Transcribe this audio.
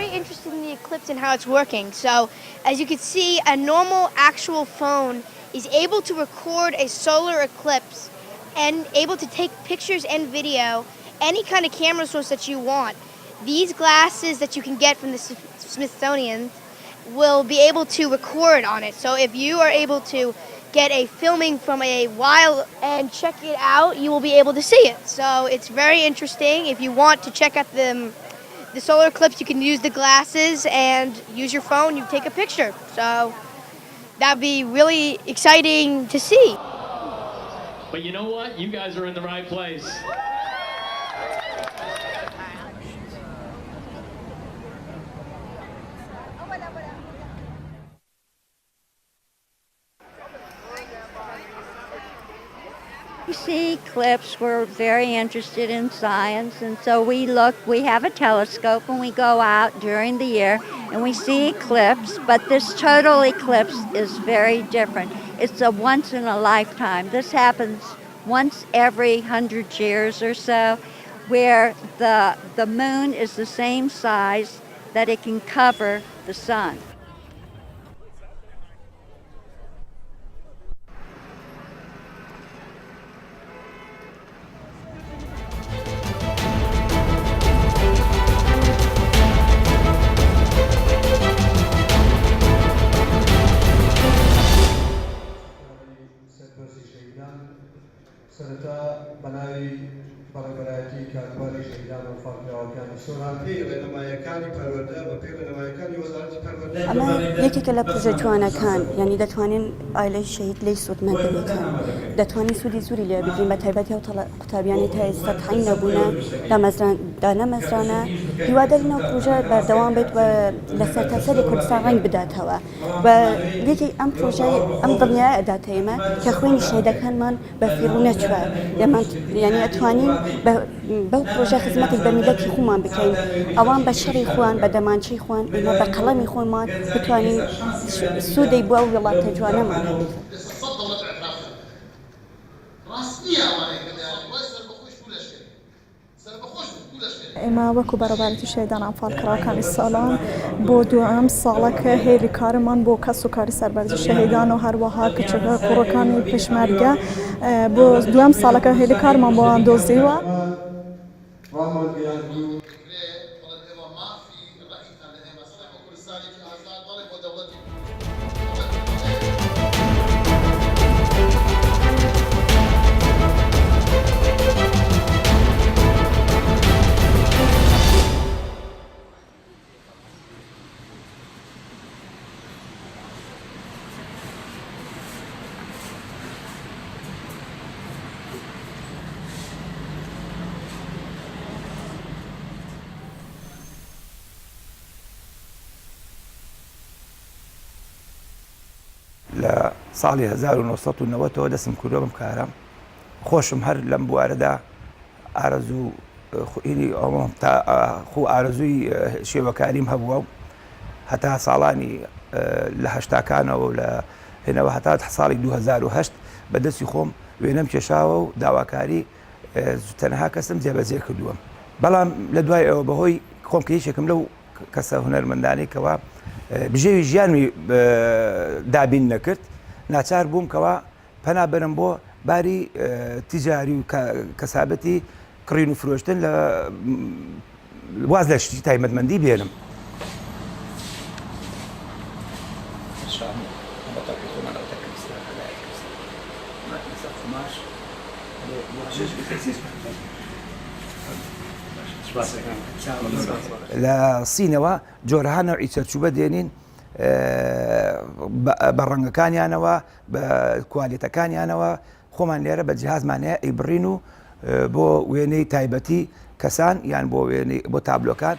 very interested in the eclipse and how it's working. So, as you can see, a normal actual phone is able to record a solar eclipse and able to take pictures and video, any kind of camera source that you want. These glasses that you can get from the Smithsonian will be able to record on it. So if you are able to get a filming from a while and check it out, you will be able to see it. So it's very interesting. If you want to check out the solar eclipse, you can use the glasses and use your phone, you take a picture. So that'd be really exciting to see. But you know what? You guys are in the right place. We see eclipse, we're very interested in science, and so we have a telescope and we go out during the year and we see eclipse, but this total eclipse is very different. It's a once in a lifetime. This happens once every 100 years or so, where the moon is the same size that it can cover the sun. سەرەتا بەناوی بەڕێوەبەرایەتی کارتواری شەهیدان و فاڵقراوەکانی سۆران پێی ڕێنەماییەکانی پەروەردە بە پێی ڕێنەماییەکانی وەزارەتی پەروەردە ئەمە یەکێکە لە پروژە جوانەکان، یعنی دەتوانین ئایلەی شەهید لێی سوودمەند ببێتن، دەتوانین سوودی زوری لێ بگرین بە تایبەتی ئەو قوتابیانی تا ئێستا تاین نەبوونە دانەمەزرانە هیوادارینەوە پروژە بەردەوام بێت و لە سەرتاسەری کوردستان ڕەنگ بداتەوە بە یەکی ئەم پروژەی ئەم دڵنیایە ئەداتە ئێمە کە خوێنی شەهیدەکانمان بە فیڕوو نەچووە، یعنی ئەتوانین بەو پروژە خزمەتێک بە میلەتی خۆمان بکەین، ئەوان بە شەڕی خۆیان بە دەمانچەی خۆیان ئێمە بە قەڵەمی خۆمان بتوانین سوودەی بۆ ئەو وڵاتە جوانەمان هەبێت. ئێمە وەکو بەڕێوەبەرێتی شەهیدان ئەنفاڵقراوەکانی ساڵان بۆ دوام ساڵەکە هێلی کارمان بۆ کەس و کاری سەربەرزی شەهیدان و هەروەها کچەکە کوڕەکانی پێشمەرگە بۆ دوام ساڵەکە هێلی کارمان بۆیان دۆزیوە. لە ساڵی 1990 دەستم کردووە بم کارە خۆشم هەر لەم بوارەدا ئارەزوو خۆ ئارەزووی شێوەکاریم هەبووە و هەتا ساڵانی لە هەشتاکانەوە و لە هێنەوە هەتا ساڵی 2008 بەدەستی خۆم وێنەم کێشاوە و داواکاری تەنها کەسم جێبەجێ کردووە، بەڵام لە دوای ئەوە بەهۆی خۆم کە هیچێکم لەو کەسە هونەرمەندانەی کەوا بژێوی ژیانوی دابین نەکرد، ناچار بووم کەوا پەنا بەرم بۆ باری تیجاری و کەسابەتی کڕین و فرۆشتن لە واز لە شتی تایبەتمەندی بێنم. لە سینەوە جۆرەها نەوعی چەرچوبە دێنین بە ڕەنگەکانیانەوە بە کوالیتەکانیانەوە خۆمان لێرە بە جیهازمانەیە ئەیبڕین و بۆ وێنەی تایبەتی کەسان یان بۆ تابلۆکان